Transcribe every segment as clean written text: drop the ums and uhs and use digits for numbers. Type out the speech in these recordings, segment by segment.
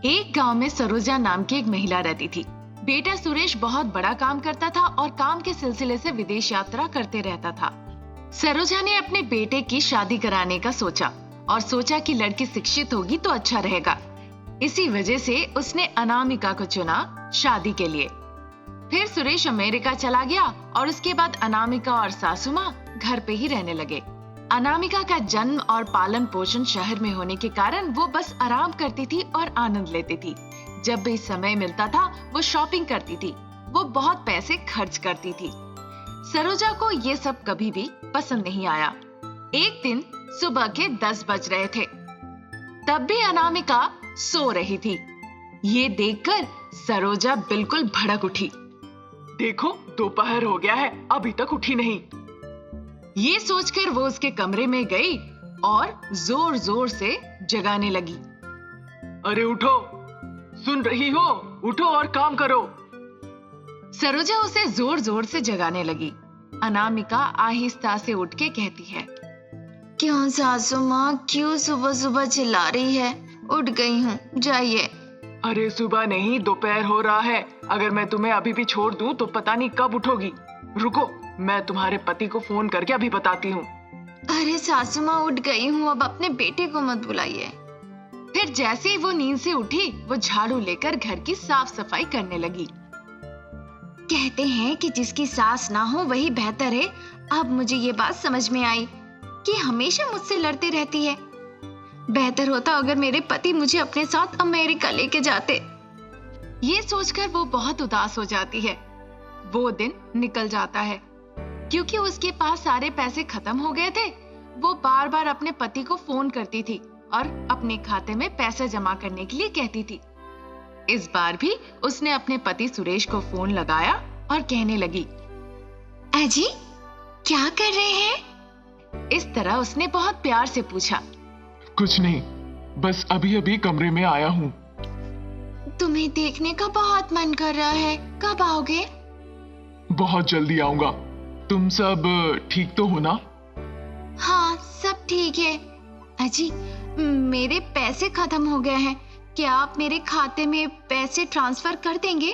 एक गांव में सरोजा नाम की एक महिला रहती थी। बेटा सुरेश बहुत बड़ा काम करता था और काम के सिलसिले से विदेश यात्रा करते रहता था। सरोजा ने अपने बेटे की शादी कराने का सोचा और सोचा कि लड़की शिक्षित होगी तो अच्छा रहेगा। इसी वजह से उसने अनामिका को चुना शादी के लिए। फिर सुरेश अमेरिका चला गया और उसके बाद अनामिका और सासू माँ घर पे ही रहने लगे। अनामिका का जन्म और पालन पोषण शहर में होने के कारण वो बस आराम करती थी और आनंद लेती थी। जब भी समय मिलता था वो शॉपिंग करती थी। वो बहुत पैसे खर्च करती थी। सरोजा को ये सब कभी भी पसंद नहीं आया। एक दिन सुबह के 10 बज रहे थे, तब भी अनामिका सो रही थी। ये देखकर सरोजा बिल्कुल भड़क उठी। देखो, दोपहर हो गया है, अभी तक उठी नहीं। ये सोचकर वो उसके कमरे में गई और जोर जोर से जगाने लगी। अरे उठो, सुन रही हो? उठो और काम करो। सरोजा उसे जोर जोर से जगाने लगी। अनामिका आहिस्ता से उठ के कहती है, क्यों सासू माँ, क्यों सुबह सुबह चिल्ला रही है? उठ गई हूँ, जाइए। अरे सुबह नहीं, दोपहर हो रहा है। अगर मैं तुम्हें अभी भी छोड़ दूं तो पता नहीं कब उठोगी। रुको, मैं तुम्हारे पति को फोन करके अभी बताती हूँ। अरे सासू माँ, उठ गई हूँ, अब अपने बेटे को मत बुलाइए। फिर जैसे ही वो नींद से उठी, वो झाड़ू लेकर घर की साफ सफाई करने लगी। कहते हैं कि जिसकी सास ना हो वही बेहतर है। अब मुझे ये बात समझ में आई कि हमेशा मुझसे लड़ती रहती है। बेहतर होता अगर मेरे पति मुझे अपने साथ अमेरिका लेके जाते। ये सोचकर वो बहुत उदास हो जाती है। वो दिन निकल जाता है। क्योंकि उसके पास सारे पैसे खत्म हो गए थे, वो बार बार अपने पति को फोन करती थी और अपने खाते में पैसे जमा करने के लिए कहती थी। इस बार भी उसने अपने पति सुरेश को फोन लगाया और कहने लगी, अजी क्या कर रहे हैं? इस तरह उसने बहुत प्यार से पूछा। कुछ नहीं, बस अभी अभी कमरे में आया हूँ। तुम्हें देखने का बहुत मन कर रहा है, कब आओगे? बहुत जल्दी आऊंगा। तुम सब ठीक तो हो ना? हाँ, सब ठीक है। अजी, मेरे पैसे खत्म हो गए हैं, क्या आप मेरे खाते में पैसे ट्रांसफर कर देंगे?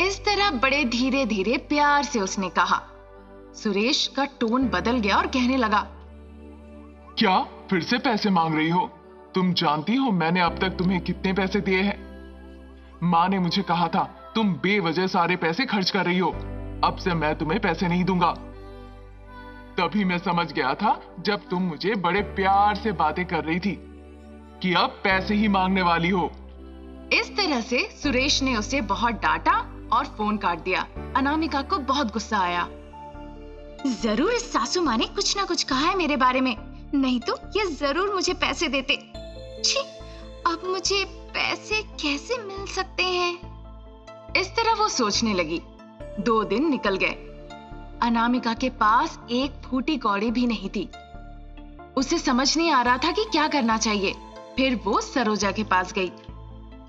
इस तरह बड़े धीरे धीरे प्यार से उसने कहा। सुरेश का टोन बदल गया और कहने लगा, क्या फिर से पैसे मांग रही हो? तुम जानती हो मैंने अब तक तुम्हें कितने पैसे दिए हैं? माँ ने मुझे कहा था तुम बेवजह सारे पैसे खर्च कर रही हो। अब से मैं तुम्हें पैसे नहीं दूंगा। तभी मैं समझ गया था जब तुम मुझे बड़े प्यार से बातें कर रही थी कि अब पैसे ही मांगने वाली हो। इस तरह से सुरेश ने उसे बहुत डांटा और फोन काट दिया। अनामिका को बहुत गुस्सा आया। जरूर इस सासू माँ ने कुछ ना कुछ कहा है मेरे बारे में, नहीं तो ये जरूर मुझे पैसे देते। छी, अब मुझे पैसे कैसे मिल सकते हैं? इस तरह वो सोचने लगी। 2 दिन निकल गए। अनामिका के पास एक फूटी कौड़ी भी नहीं थी। उसे समझ नहीं आ रहा था कि क्या करना चाहिए। फिर वो सरोजा के पास गई।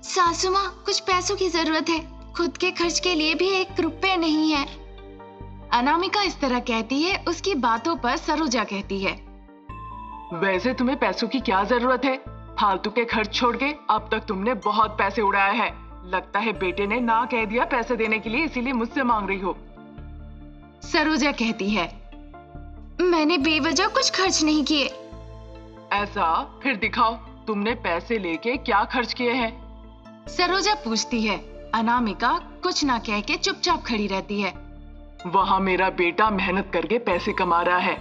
सासू माँ, कुछ पैसों की जरूरत है, खुद के खर्च के लिए भी 1 रुपए नहीं है। अनामिका इस तरह कहती है। उसकी बातों पर सरोजा कहती है, वैसे तुम्हें पैसों की क्या जरूरत है? फालतू के खर्च छोड़ के अब तक तुमने बहुत पैसे उड़ाए हैं। लगता है बेटे ने ना कह दिया पैसे देने के लिए, इसीलिए मुझसे मांग रही हो। सरोजा कहती है, मैंने बेवजह कुछ खर्च नहीं किए। ऐसा? फिर दिखाओ, तुमने पैसे लेके क्या खर्च किए हैं? सरोजा पूछती है। अनामिका कुछ ना कह के चुपचाप खड़ी रहती है। वहां मेरा बेटा मेहनत करके पैसे कमा रहा है।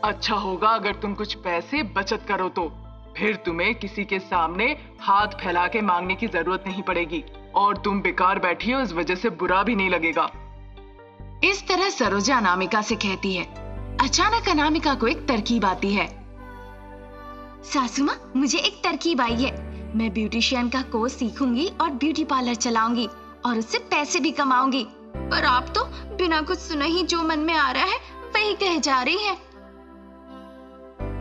अच्छा होगा अगर तुम कुछ पैसे बचत करो तो फिर तुम्हें किसी के सामने हाथ फैला के मांगने की जरूरत नहीं पड़ेगी और तुम बेकार बैठी हो, इस वजह से बुरा भी नहीं लगेगा। इस तरह सरोजा अनामिका से कहती है। अचानक अनामिका को एक तरकीब आती है। सासू माँ, मुझे एक तरकीब आई है। मैं ब्यूटिशियन का कोर्स सीखूंगी और ब्यूटी पार्लर चलाऊंगी और उससे पैसे भी कमाऊंगी। पर आप तो बिना कुछ सुने ही जो मन में आ रहा है वही कहे जा रही है।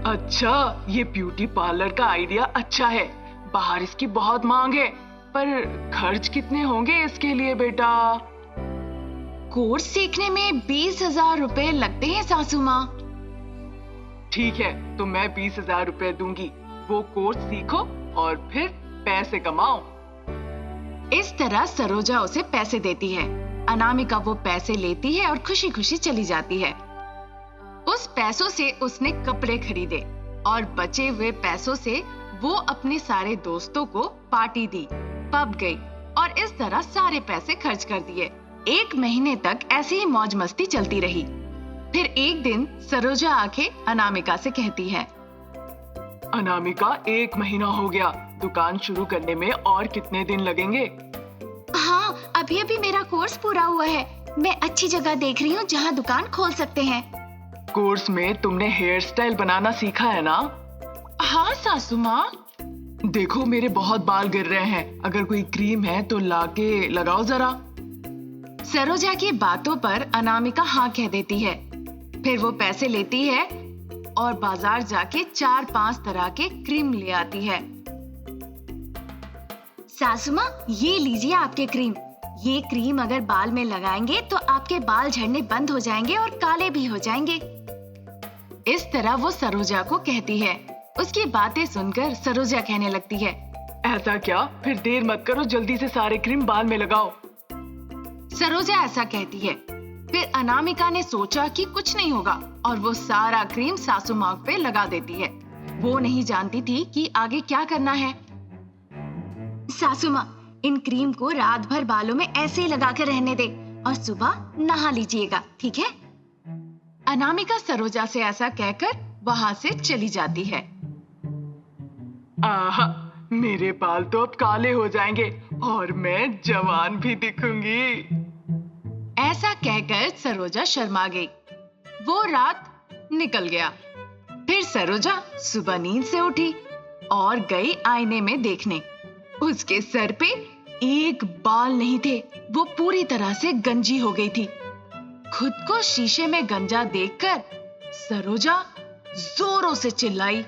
अच्छा, ये ब्यूटी पार्लर का आइडिया अच्छा है। बाहर इसकी बहुत मांग है, पर खर्च कितने होंगे इसके लिए बेटा? कोर्स सीखने में 20,000 रुपए लगते हैं सासू माँ। ठीक है, तो मैं 20,000 रुपए दूंगी। वो कोर्स सीखो और फिर पैसे कमाओ। इस तरह सरोजा उसे पैसे देती है। अनामिका वो पैसे लेती है और खुशी खुशी चली जाती है। उस पैसों से उसने कपड़े खरीदे और बचे हुए पैसों से वो अपने सारे दोस्तों को पार्टी दी, पब गई और इस तरह सारे पैसे खर्च कर दिए। 1 महीने तक ऐसी ही मौज मस्ती चलती रही। फिर एक दिन सरोजा आके अनामिका से कहती है, अनामिका 1 महीना हो गया, दुकान शुरू करने में और कितने दिन लगेंगे? हाँ, अभी अभी मेरा कोर्स पूरा हुआ है। मैं अच्छी जगह देख रही हूँ जहाँ दुकान खोल सकते हैं। कोर्स में तुमने हेयर स्टाइल बनाना सीखा है ना? हाँ सासू माँ। देखो मेरे बहुत बाल गिर रहे हैं, अगर कोई क्रीम है तो लाके लगाओ जरा। सरोजा की बातों पर अनामिका हाँ कह देती है। फिर वो पैसे लेती है और बाजार जाके 4-5 तरह के क्रीम ले आती है। सासू माँ, ये लीजिए आपके क्रीम। ये क्रीम अगर बाल में लगाएंगे तो आपके बाल झड़ने बंद हो जाएंगे और काले भी हो जाएंगे। इस तरह वो सरोजा को कहती है। उसकी बातें सुनकर सरोजा कहने लगती है, ऐसा क्या? फिर देर मत करो, जल्दी से सारे क्रीम बाल में लगाओ। सरोजा ऐसा कहती है। फिर अनामिका ने सोचा कि कुछ नहीं होगा और वो सारा क्रीम सासू माँ पे लगा देती है। वो नहीं जानती थी कि आगे क्या करना है। सासू माँ, इन क्रीम को रात भर बालों में ऐसे ही लगा कर रहने दे और सुबह नहा लीजिएगा, ठीक है? अनामिका सरोजा से ऐसा कहकर वहां से चली जाती है। आहा, मेरे बाल तो अब काले हो जाएंगे और मैं जवान भी दिखूंगी। ऐसा कहकर सरोजा शर्मा गई। वो रात निकल गया। फिर सरोजा सुबह नींद से उठी और गई आईने में देखने। उसके सर पे एक बाल नहीं थे। वो पूरी तरह से गंजी हो गई थी। खुद को शीशे में गंजा देखकर सरोजा जोरों से चिल्लाई।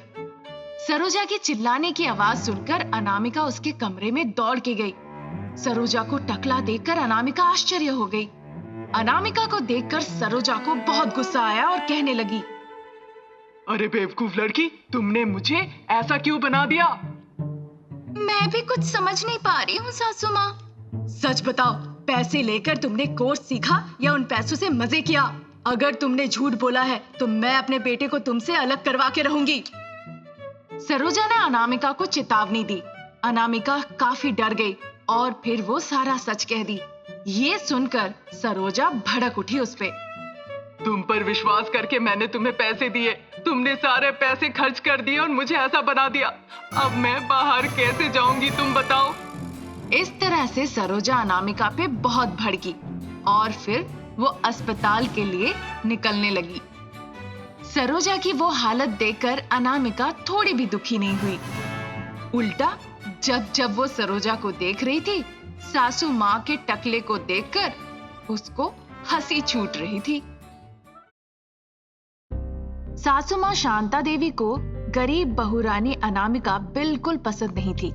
सरोजा के चिल्लाने की आवाज सुनकर अनामिका उसके कमरे में दौड़ के गई। सरोजा को टकला देखकर अनामिका आश्चर्य हो गई। अनामिका को देखकर सरोजा को बहुत गुस्सा आया और कहने लगी, अरे बेवकूफ लड़की, तुमने मुझे ऐसा क्यों बना दिया? मैं भी कुछ समझ नहीं पा रही हूँ सासू माँ। सच बताओ, पैसे लेकर तुमने कोर्स सीखा या उन पैसों से मजे किया? अगर तुमने झूठ बोला है तो मैं अपने बेटे को तुमसे अलग करवा के रहूंगी। सरोजा ने अनामिका को चेतावनी दी। अनामिका काफी डर गई और फिर वो सारा सच कह दी। ये सुनकर सरोजा भड़क उठी उस पे। तुम पर विश्वास करके मैंने तुम्हें पैसे दिए, तुमने सारे पैसे खर्च कर दिए और मुझे ऐसा बना दिया। अब मैं बाहर कैसे जाऊंगी, तुम बताओ? इस तरह से सरोजा अनामिका पे बहुत भड़की और फिर वो अस्पताल के लिए निकलने लगी। सरोजा की वो हालत देखकर अनामिका थोड़ी भी दुखी नहीं हुई। उल्टा जब जब वो सरोजा को देख रही थी, सासू माँ के टकले को देखकर उसको हंसी छूट रही थी। सासू माँ शांता देवी को गरीब बहुरानी अनामिका बिल्कुल पसंद नहीं थी।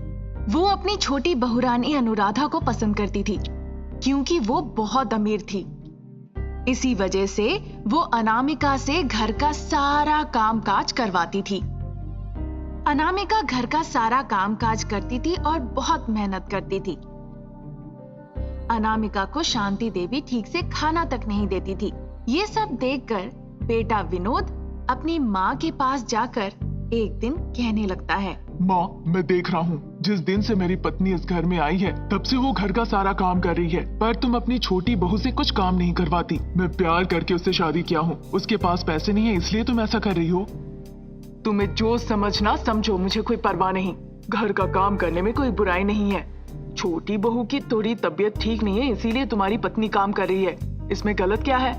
वो अपनी छोटी बहुरानी अनुराधा को पसंद करती थी क्योंकि वो बहुत अमीर थी। इसी वजह से वो अनामिका से घर का सारा कामकाज करवाती थी। अनामिका घर का सारा कामकाज करती थी और बहुत मेहनत करती थी। अनामिका को शांति देवी ठीक से खाना तक नहीं देती थी। ये सब देखकर बेटा विनोद अपनी माँ के पास जाकर एक दिन कहने लगता है, माँ, मैं देख रहा हूँ जिस दिन से मेरी पत्नी इस घर में आई है तब से वो घर का सारा काम कर रही है, पर तुम अपनी छोटी बहू से कुछ काम नहीं करवाती। मैं प्यार करके उससे शादी किया हूँ, उसके पास पैसे नहीं है इसलिए तुम ऐसा कर रही हो। तुम्हें जो समझना समझो, मुझे कोई परवाह नहीं। घर का काम करने में कोई बुराई नहीं है। छोटी बहू की थोड़ी तबीयत ठीक नहीं है इसीलिए तुम्हारी पत्नी काम कर रही है, इसमें गलत क्या है?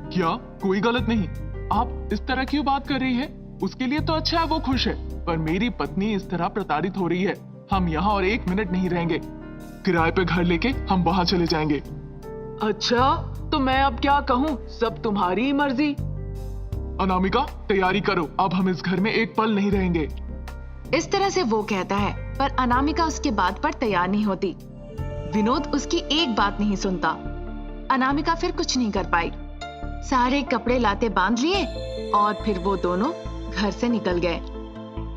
क्या कोई गलत नहीं? आप इस तरह क्यों बात कर रही है? उसके लिए तो अच्छा है, वो खुश है, पर मेरी पत्नी इस तरह प्रताड़ित हो रही है। हम यहाँ और 1 मिनट नहीं रहेंगे। किराए पे घर लेके हम वहाँ चले जाएंगे। अच्छा, तो मैं अब क्या कहूँ? सब तुम्हारी मर्जी। अनामिका, तैयारी करो, अब हम इस घर में एक पल नहीं रहेंगे। इस तरह से वो कहता है, पर अनामिका उसके बात पर तैयार नहीं होती। विनोद उसकी एक बात नहीं सुनता। अनामिका फिर कुछ नहीं कर पाई। सारे कपड़े लाते बांध लिए और फिर वो दोनों घर से निकल गए।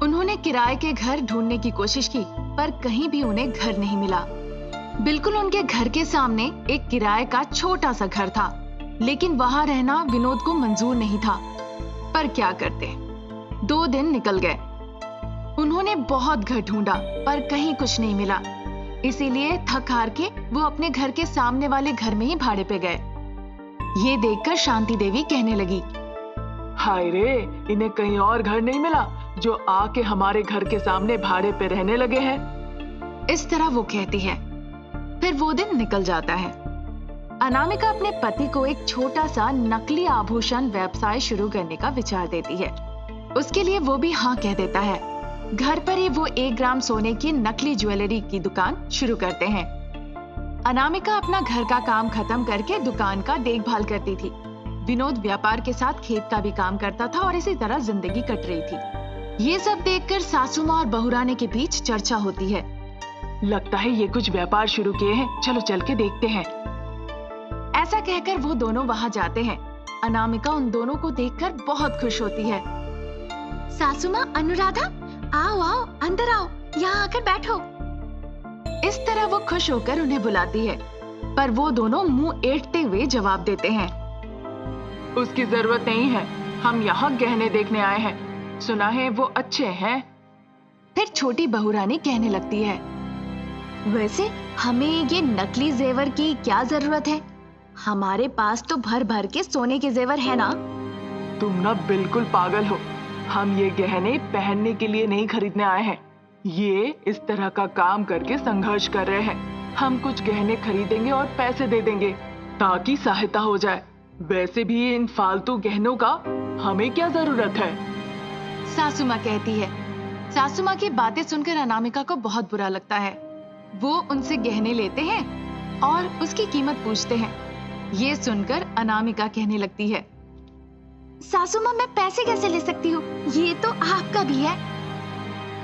उन्होंने किराए के घर ढूंढने की कोशिश की पर कहीं भी उन्हें घर नहीं मिला। बिल्कुल उनके घर के सामने एक किराए का छोटा सा घर था, लेकिन वहां रहना विनोद को मंजूर नहीं था। पर क्या करते, 2 दिन निकल गए। उन्होंने बहुत घर ढूंढा पर कहीं कुछ नहीं मिला, इसीलिए थक हार के वो अपने घर के सामने वाले घर में ही भाड़े पे गए। ये देखकर शांति देवी कहने लगी, हाय रे, इन्हें कहीं और घर नहीं मिला जो आके हमारे घर के सामने भाड़े पे रहने लगे हैं। इस तरह वो कहती है। फिर वो दिन निकल जाता है। अनामिका अपने पति को एक छोटा सा नकली आभूषण व्यवसाय शुरू करने का विचार देती है। उसके लिए वो भी हाँ कह देता है। घर पर ही वो 1 ग्राम सोने की नकली ज्वेलरी की दुकान शुरू करते हैं। अनामिका अपना घर का काम खत्म करके दुकान का देखभाल करती थी। विनोद व्यापार के साथ खेत का भी काम करता था और इसी तरह जिंदगी कट रही थी। ये सब देखकर सासू माँ और बहुरानी के बीच चर्चा होती है। लगता है ये कुछ व्यापार शुरू किए हैं, चलो चल के देखते हैं। ऐसा कहकर वो दोनों वहां जाते हैं। अनामिका उन दोनों को देखकर बहुत खुश होती है। सासू माँ, अनुराधा, आओ आओ, अंदर आओ, यहाँ आकर बैठो। इस तरह वो खुश होकर उन्हें बुलाती है, पर वो दोनों मुंह एंठते हुए जवाब देते हैं, उसकी जरूरत नहीं है, हम यहाँ गहने देखने आए हैं, सुना है वो अच्छे हैं। फिर छोटी बहुरानी कहने लगती है, वैसे हमें ये नकली जेवर की क्या जरूरत है? हमारे पास तो भर भर के सोने के जेवर है ना। तुम ना बिल्कुल पागल हो, हम ये गहने पहनने के लिए नहीं खरीदने आए हैं। ये इस तरह का काम करके संघर्ष कर रहे हैं। हम कुछ गहने खरीदेंगे और पैसे दे देंगे ताकि सहायता हो जाए। वैसे भी इन फालतू गहनों का हमें क्या जरूरत है? सासू माँ कहती है। सासू माँ की बातें सुनकर अनामिका को बहुत बुरा लगता है। वो उनसे गहने लेते हैं और उसकी कीमत पूछते हैं। ये सुनकर अनामिका कहने लगती है, सासू माँ, मैं पैसे कैसे ले सकती हूँ? ये तो आपका भी है।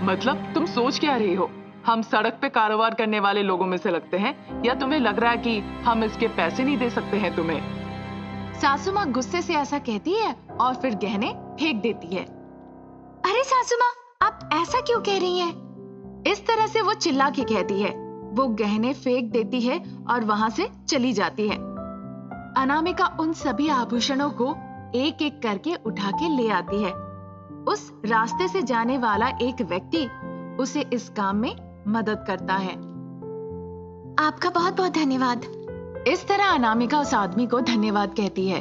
मतलब तुम सोच क्या रही हो? हम सड़क पे कारोबार करने वाले लोगों में से लगते हैं या तुम्हें लग रहा है कि हम इसके पैसे नहीं दे सकते हैं तुम्हें? सासू माँ गुस्से से ऐसा कहती है और फिर गहने फेंक देती है। अरे सासू माँ, आप ऐसा क्यों कह रही हैं? इस तरह से वो चिल्ला के कहती है। वो गहने फेंक देती है और वहां से चली जाती है। अनामिका उन सभी आभूषणों को एक एक करके उठा के ले आती है। उस रास्ते से जाने वाला एक व्यक्ति उसे इस काम में मदद करता है। आपका बहुत बहुत धन्यवाद। इस तरह अनामिका उस आदमी को धन्यवाद कहती है।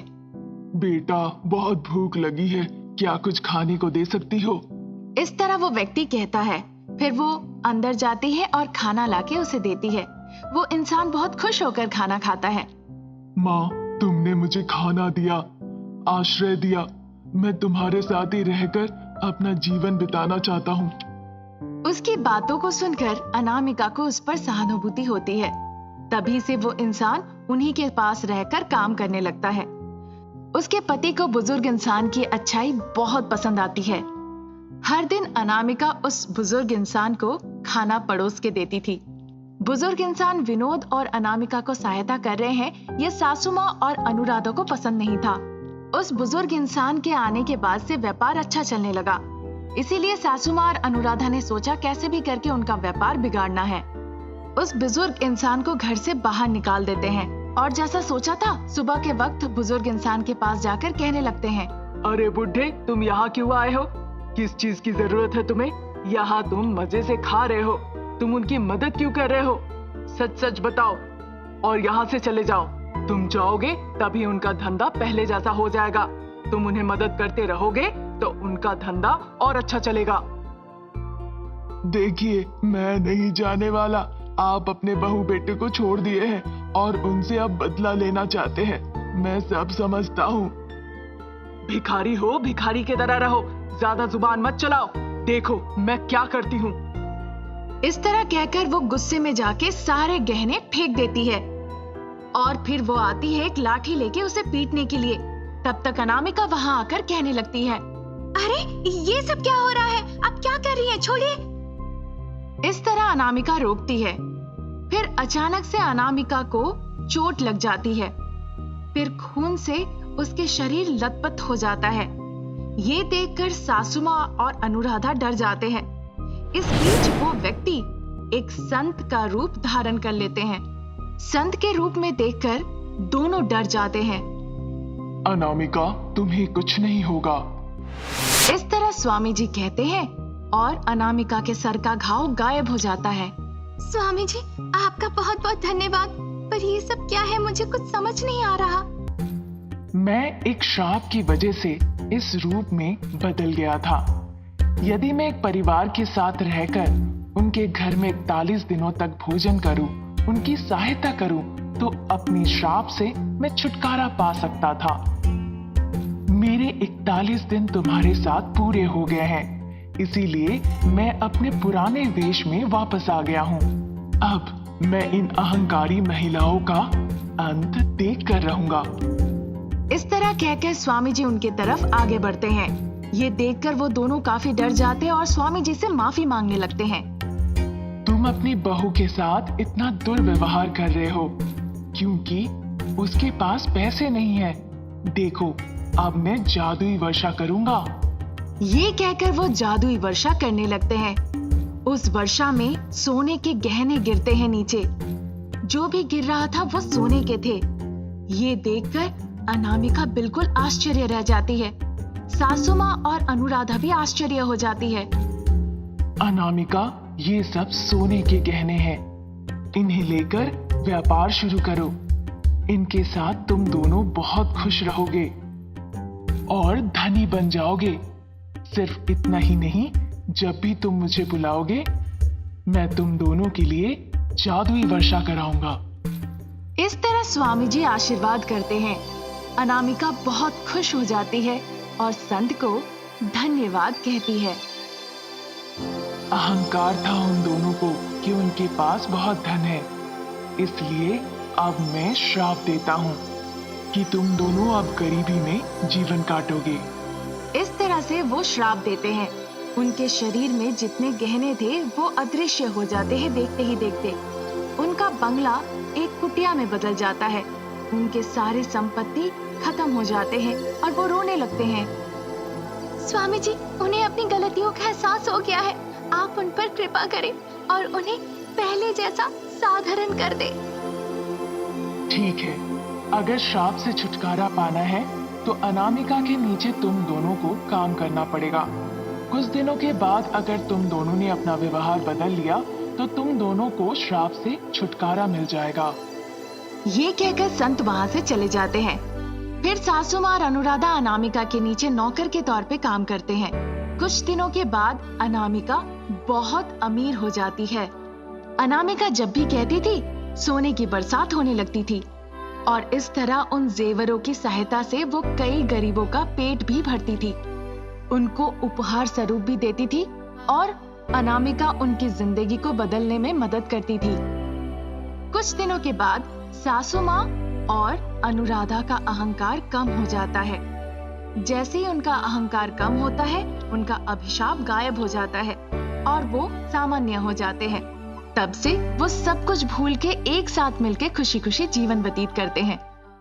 बेटा, बहुत भूख लगी है, क्या कुछ खाने को दे सकती हो? इस तरह वो व्यक्ति कहता है। फिर वो अंदर जाती है और खाना लाके उसे देती है। वो इंसान बहुत खुश होकर खाना खाता है। माँ, तुमने मुझे खाना दिया, आश्रय दिया। मैं तुम्हारे साथ ही रहकर अपना जीवन बिताना चाहता हूँ। उसकी बातों को सुनकर अनामिका को उस पर सहानुभूति होती है। तभी से वो इंसान उन्हीं के पास रहकर काम करने लगता है। उसके पति को बुजुर्ग इंसान की अच्छाई बहुत पसंद आती है। हर दिन अनामिका उस बुजुर्ग इंसान को खाना परोस के देती थी। बुजुर्ग इंसान विनोद और अनामिका को सहायता कर रहे हैं, ये सासू माँ और अनुराधा को पसंद नहीं था। उस बुजुर्ग इंसान के आने के बाद से व्यापार अच्छा चलने लगा। इसीलिए सासू माँ और अनुराधा ने सोचा कैसे भी करके उनका व्यापार बिगाड़ना है। उस बुजुर्ग इंसान को घर से बाहर निकाल देते हैं और जैसा सोचा था, सुबह के वक्त बुजुर्ग इंसान के पास जाकर कहने लगते हैं, अरे बुढ़े, तुम यहाँ क्यों आए हो? किस चीज की जरूरत है तुम्हें? यहाँ तुम मजे से खा रहे हो, तुम उनकी मदद क्यों कर रहे हो? सच सच बताओ और यहाँ से चले जाओ। तुम जाओगे तभी उनका धंधा पहले जैसा हो जाएगा। तुम उन्हें मदद करते रहोगे तो उनका धंधा और अच्छा चलेगा। देखिए, मैं नहीं जाने वाला। आप अपने बहू बेटे को छोड़ दिए हैं और उनसे अब बदला लेना चाहते हैं। मैं सब समझता हूँ। भिखारी हो, भिखारी की तरह रहो, ज्यादा जुबान मत चलाओ। देखो मैं क्या करती हूँ। इस तरह कहकर वो गुस्से में जाके सारे गहने फेंक देती है और फिर वो आती है एक लाठी लेके उसे पीटने के लिए। तब तक अनामिका वहां आकर कहने लगती है, अरे ये सब क्या हो रहा है? आप क्या कर रही हैं? छोड़िए। इस तरह अनामिका रोकती है। फिर अचानक से अनामिका को चोट लग जाती है। फिर खून से उसके शरीर लथपथ हो जाता है। ये देखकर सासू माँ और अनुराधा डर जाते हैं। इस बीच वो व्यक्ति एक संत का रूप धारण कर लेते हैं। संत के रूप में देखकर दोनों डर जाते हैं। अनामिका, तुम्हें कुछ नहीं होगा। इस तरह स्वामी जी कहते हैं और अनामिका के सर का घाव गायब हो जाता है। स्वामी जी, आपका बहुत बहुत धन्यवाद। पर ये सब क्या है, मुझे कुछ समझ नहीं आ रहा। मैं एक श्राप की वजह से इस रूप में बदल गया था। यदि मैं एक परिवार के साथ रहकर उनके घर में 41 दिनों तक भोजन करूं, उनकी सहायता करूं, तो अपनी श्राप से मैं छुटकारा पा सकता था। मेरे 41 दिन तुम्हारे साथ पूरे हो गए हैं, इसीलिए मैं अपने पुराने वेश में वापस आ गया हूं। अब मैं इन अहंकारी महिलाओं का अंत देख कर रहूंगा। इस तरह कहकर स्वामी जी उनके तरफ आगे बढ़ते हैं। ये देखकर वो दोनों काफी डर जाते हैं और स्वामी जी से माफी मांगने लगते हैं। तुम अपनी बहू के साथ इतना दुर्व्यवहार कर रहे हो क्योंकि उसके पास पैसे नहीं है। देखो, अब मैं जादुई वर्षा करूंगा। ये कहकर वो जादुई वर्षा करने लगते हैं। उस वर्षा में सोने के गहने गिरते हैं नीचे। जो भी गिर रहा था वो सोने के थे। ये देखकर अनामिका बिल्कुल आश्चर्य रह जाती है। सासू माँ और अनुराधा भी आश्चर्य हो जाती है। अनामिका, ये सब सोने के गहने हैं। इन्हें लेकर व्यापार शुरू करो। इनके साथ तुम दोनों बहुत खुश रहोगे और धनी बन जाओगे। सिर्फ इतना ही नहीं, जब भी तुम मुझे बुलाओगे, मैं तुम दोनों के लिए जादुई वर्षा कराऊंगा। इस तरह स्वामी जी आशीर्वाद करते हैं। अनामिका बहुत खुश हो जाती है और संत को धन्यवाद कहती है। अहंकार था उन दोनों को कि उनके पास बहुत धन है, इसलिए अब मैं श्राप देता हूँ कि तुम दोनों अब गरीबी में जीवन काटोगे। इस तरह से वो श्राप देते हैं। उनके शरीर में जितने गहने थे वो अदृश्य हो जाते हैं देखते ही देखते। उनका बंगला एक कुटिया में बदल जाता है। उनके सारे संपत्ति खत्म हो जाते हैं और वो रोने लगते हैं। स्वामी जी, उन्हें अपनी गलतियों का एहसास हो गया है। आप उन पर कृपा करें और उन्हें पहले जैसा साधारण कर दें। ठीक है, अगर श्राप से छुटकारा पाना है तो अनामिका के नीचे तुम दोनों को काम करना पड़ेगा। कुछ दिनों के बाद अगर तुम दोनों ने अपना व्यवहार बदल लिया तो तुम दोनों को श्राप से छुटकारा मिल जाएगा। ये कहकर संत वहां से चले जाते हैं। फिर सासू माँ और अनुराधा अनामिका के नीचे नौकर के तौर पे काम करते हैं। कुछ दिनों के बाद अनामिका बहुत अमीर हो जाती है। अनामिका जब भी कहती थी, सोने की बरसात होने लगती थी और इस तरह उन जेवरों की सहायता से वो कई गरीबों का पेट भी भरती थी, उनको उपहार स्वरूप भी देती थी और अनामिका उनकी जिंदगी को बदलने में मदद करती थी। कुछ दिनों के बाद सासू माँ और अनुराधा का अहंकार कम हो जाता है। जैसे ही उनका अहंकार कम होता है, उनका अभिशाप गायब हो जाता है और वो सामान्य हो जाते हैं। तब से वो सब कुछ भूल के एक साथ मिलकर खुशी खुशी जीवन व्यतीत करते हैं।